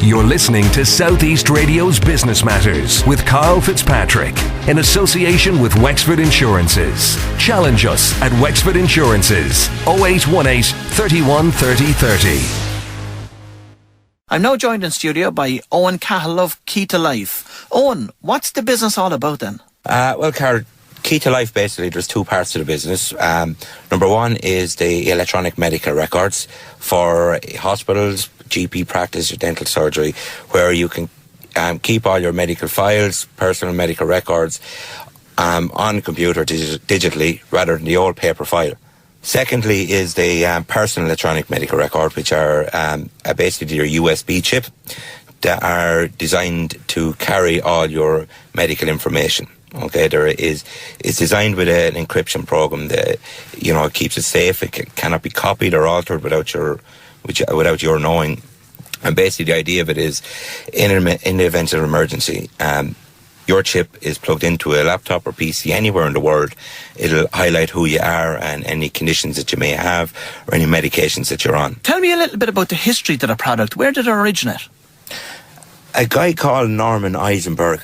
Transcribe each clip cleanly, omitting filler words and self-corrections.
You're listening to Southeast Radio's Business Matters with Karl Fitzpatrick in association with Wexford Insurances. Challenge us at Wexford Insurances 0818 31 30 30. I'm now joined in studio by Eoin Cahill of Key2Life. Eoin, what's the business all about then? Well, Karl, Key2Life, basically, there's two parts to the business. Number one is the electronic medical records for hospitals, GP practice, or dental surgery, where you can keep all your medical files, personal medical records on computer digitally rather than the old paper file. Secondly is the personal electronic medical record, which are basically your USB chip that are designed to carry all your medical information. Okay, it's designed with an encryption program that keeps it safe. It cannot be copied or altered without your knowing. And basically, the idea of it is, in the event of an emergency, your chip is plugged into a laptop or PC anywhere in the world. It'll highlight who you are and any conditions that you may have or any medications that you're on. Tell me a little bit about the history to the product. Where did it originate? A guy called Norman Eisenberg,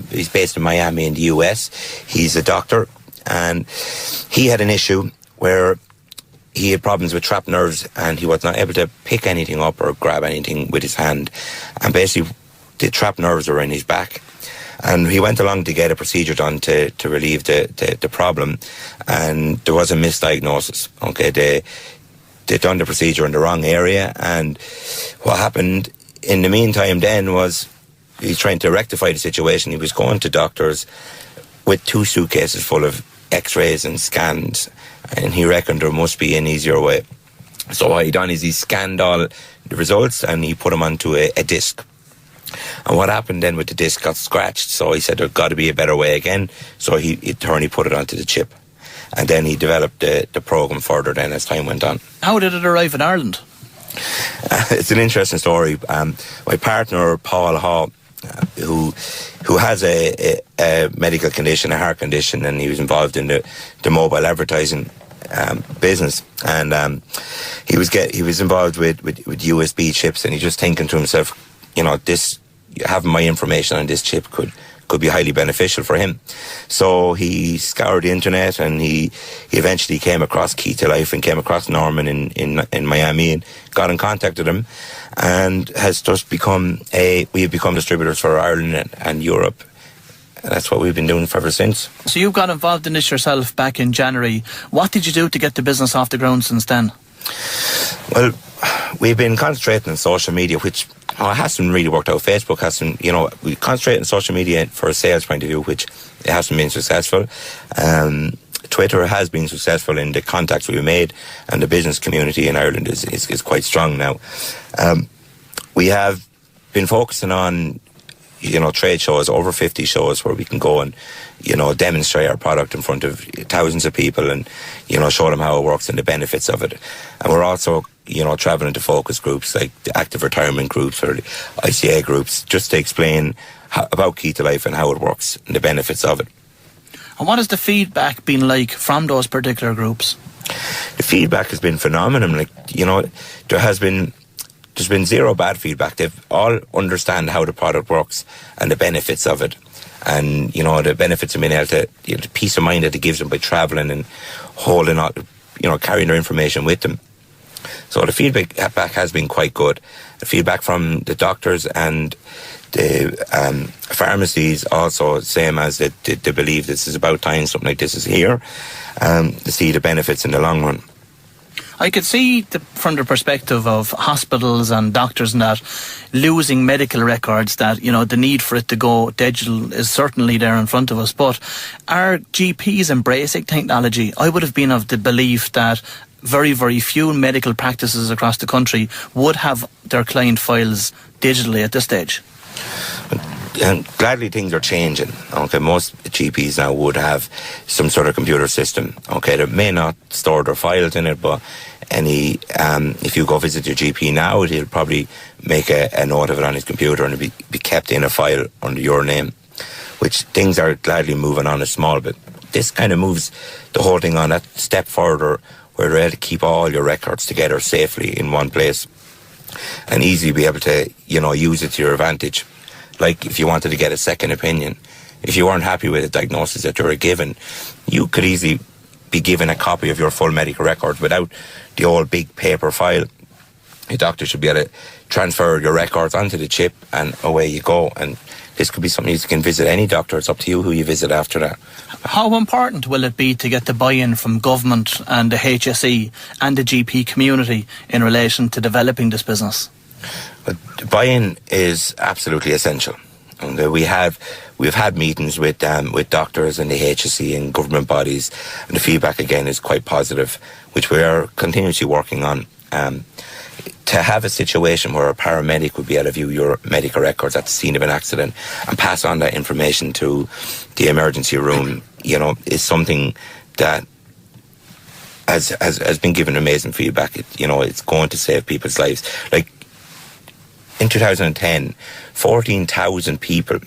he's based in Miami in the US. He's a doctor, and he had an issue where he had problems with trapped nerves, and he was not able to pick anything up or grab anything with his hand. And basically, the trapped nerves were in his back. And he went along to get a procedure done to relieve the problem, and there was a misdiagnosis. Okay, they done the procedure in the wrong area, and what happened in the meantime then was he's trying to rectify the situation. He was going to doctors with 2 suitcases full of x-rays and scans, and he reckoned there must be an easier way. So what he done is he scanned all the results and he put them onto a disc. And what happened then with the disc got scratched, so he said there's got to be a better way again, so he put it onto the chip. And then he developed the program further then as time went on. How did it arrive in Ireland? It's an interesting story. My partner, Paul Hall, who has a medical condition, a heart condition, and he was involved in the mobile advertising business, and he was involved with USB chips, and he just thinking to himself, this having my information on this chip could be highly beneficial for him. So he scoured the internet, and he eventually came across Key2Life and came across Norman in Miami and got in contact with him, and has just we have become distributors for Ireland and Europe. And that's what we've been doing ever since. So you've got involved in this yourself back in January. What did you do to get the business off the ground since then? Well, we've been concentrating on social media, which hasn't really worked out. Facebook hasn't, we concentrate on social media for a sales point of view, which it hasn't been successful. Twitter has been successful in the contacts we've made, and the business community in Ireland is quite strong now. We have been focusing on trade shows, over 50 shows where we can go and, demonstrate our product in front of thousands of people and, show them how it works and the benefits of it. And we're also, traveling to focus groups like the active retirement groups or the ICA groups, just to explain about Key2Life and how it works and the benefits of it. And what has the feedback been like from those particular groups? The feedback has been phenomenal. There's been zero bad feedback. They all understand how the product works and the benefits of it. And, the benefits of being able to, the peace of mind that it gives them by travelling and holding on, carrying their information with them. So the feedback has been quite good. The feedback from the doctors and the pharmacies also, same as they believe this is about time something like this is here, to see the benefits in the long run. I could see from the perspective of hospitals and doctors and that, losing medical records, that, the need for it to go digital is certainly there in front of us. But are GPs embracing technology? I would have been of the belief that very, very few medical practices across the country would have their client files digitally at this stage. And gladly things are changing. Okay, most GPs now would have some sort of computer system. Okay, they may not store their files in it, but if you go visit your GP now, he'll probably make a note of it on his computer and it'll be kept in a file under your name, which things are gladly moving on a small bit. This kind of moves the whole thing on that step further, where they're able to keep all your records together safely in one place. and easily be able to, use it to your advantage. Like if you wanted to get a second opinion, if you weren't happy with the diagnosis that you were given, you could easily be given a copy of your full medical records without the old big paper file. Your doctor should be able to transfer your records onto the chip and away you go. And this could be something you can visit any doctor. It's up to you who you visit after that. How important will it be to get the buy-in from government and the HSE and the GP community in relation to developing this business? But the buy-in is absolutely essential. And we've had meetings with doctors and the HSE and government bodies, and the feedback again is quite positive, which we are continuously working on. To have a situation where a paramedic would be able to view your medical records at the scene of an accident and pass on that information to the emergency room, is something that has been given amazing feedback. It's going to save people's lives. Like in 2010, 14,000 people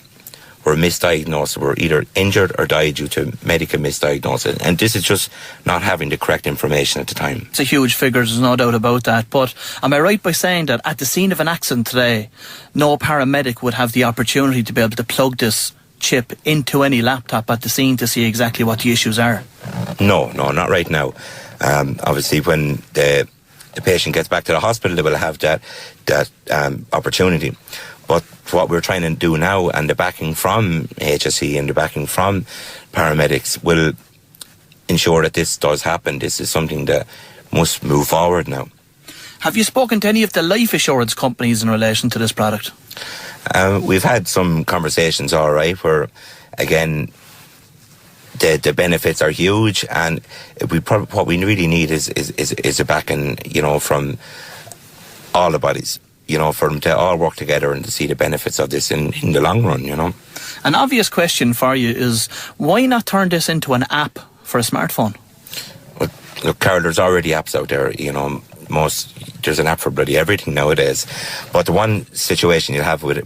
were misdiagnosed, were either injured or died due to medical misdiagnosis. And this is just not having the correct information at the time. It's a huge figure, there's no doubt about that. But am I right by saying that at the scene of an accident today, no paramedic would have the opportunity to be able to plug this chip into any laptop at the scene to see exactly what the issues are? No, not right now. Obviously, when the patient gets back to the hospital, they will have that opportunity. But what we're trying to do now, and the backing from HSE and the backing from paramedics, will ensure that this does happen. This is something that must move forward now. Have you spoken to any of the life assurance companies in relation to this product? We've had some conversations, all right, where, again, the benefits are huge, and what we really need is a backing, from all the bodies. For them to all work together and to see the benefits of this in the long run, An obvious question for you is, why not turn this into an app for a smartphone? Well, look, Karl, there's already apps out there, there's an app for bloody everything nowadays. But the one situation you'll have with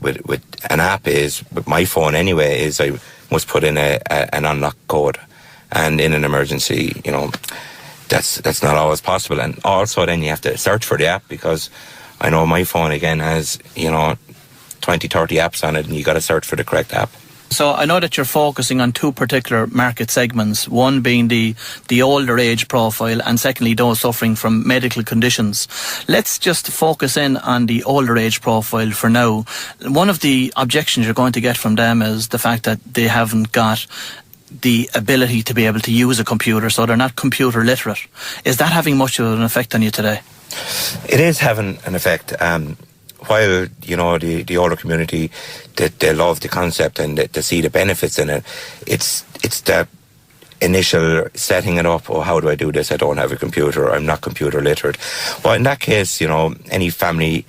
an app is, with my phone anyway, is I must put in an unlock code. And in an emergency, that's not always possible. And also then you have to search for the app, because I know my phone again has, 20, 30 apps on it, and you got to search for the correct app. So I know that you're focusing on two particular market segments, one being the older age profile, and secondly those suffering from medical conditions. Let's just focus in on the older age profile for now. One of the objections you're going to get from them is the fact that they haven't got the ability to be able to use a computer, so they're not computer literate. Is that having much of an effect on you today? It is having an effect. While, the older community, they love the concept and they see the benefits in it, it's that initial setting it up. Oh, how do I do this? I don't have a computer. I'm not computer literate. Well, in that case, any family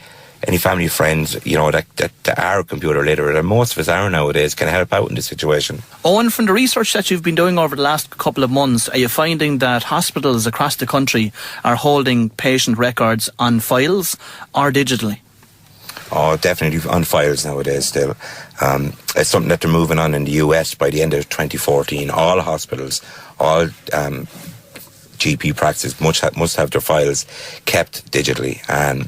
friends, that are computer literate, and most of us are nowadays, can help out in this situation. Owen, from the research that you've been doing over the last couple of months, are you finding that hospitals across the country are holding patient records on files or digitally? Oh, definitely on files nowadays still. It's something that they're moving on in the US by the end of 2014. All hospitals, all GP practices must have their files kept digitally. And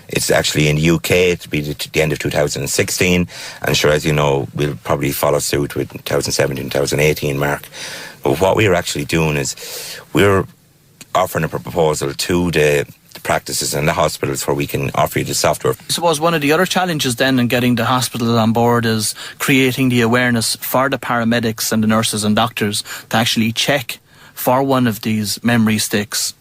it's actually in the UK to be the end of 2016. And sure, as you know, we'll probably follow suit with 2017, 2018 mark. But what we're actually doing is we're offering a proposal to the practices and the hospitals where we can offer you the software. I suppose one of the other challenges then in getting the hospital on board is creating the awareness for the paramedics and the nurses and doctors to actually check for one of these memory sticks.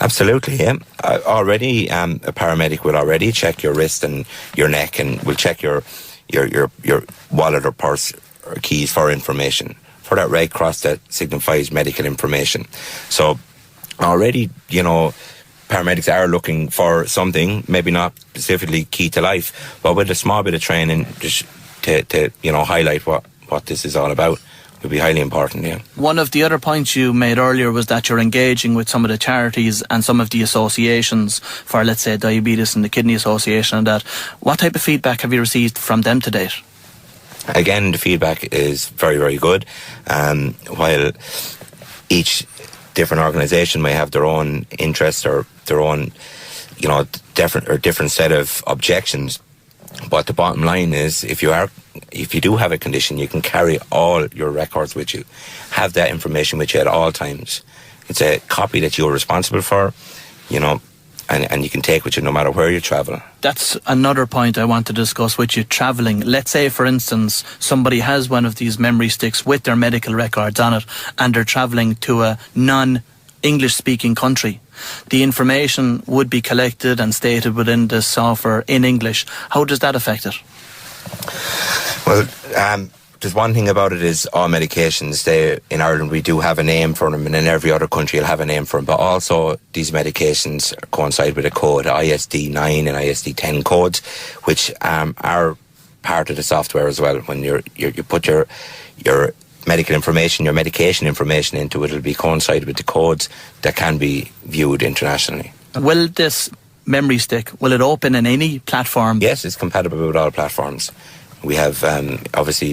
Absolutely, yeah. Already, a paramedic will already check your wrist and your neck, and will check your wallet or purse or keys for information, for that red cross that signifies medical information. So already, paramedics are looking for something, maybe not specifically Key2Life, but with a small bit of training just to highlight what this is all about would be highly important, yeah. One of the other points you made earlier was that you're engaging with some of the charities and some of the associations for, let's say, Diabetes and the Kidney Association and that. What type of feedback have you received from them to date? Again, the feedback is very, very good. While each different organisation may have their own interests or their own, different set of objections. But the bottom line is, if you do have a condition, you can carry all your records with you, have that information with you at all times. It's a copy that you're responsible for, and you can take with you no matter where you travel. That's another point I want to discuss with you, travelling. Let's say, for instance, somebody has one of these memory sticks with their medical records on it, and they're travelling to a non-English speaking country. The information would be collected and stated within the software in English. How does that affect it? Well, there's one thing about it is all medications, in Ireland we do have a name for them, and in every other country you'll have a name for them, but also these medications coincide with a code, ISD-9 and ISD-10 codes, which are part of the software as well. When you put your medical information, your medication information into it, it'll be coincide with the codes that can be viewed internationally. Will this memory stick, will it open in any platform? Yes, it's compatible with all platforms. We have, obviously,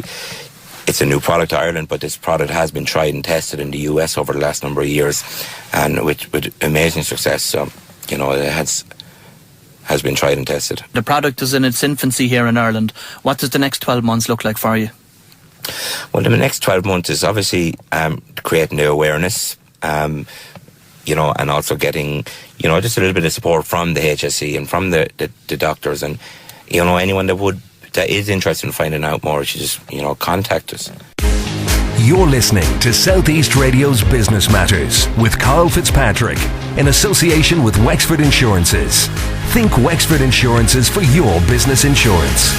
it's a new product to Ireland, but this product has been tried and tested in the US over the last number of years, and with amazing success. So, it has been tried and tested. The product is in its infancy here in Ireland. What does the next 12 months look like for you? Well, the next 12 months is obviously creating the awareness, and also getting, just a little bit of support from the HSE and from the doctors, and, anyone that is interested in finding out more should just, contact us. You're listening to Southeast Radio's Business Matters with Karl Fitzpatrick in association with Wexford Insurances. Think Wexford Insurances for your business insurance.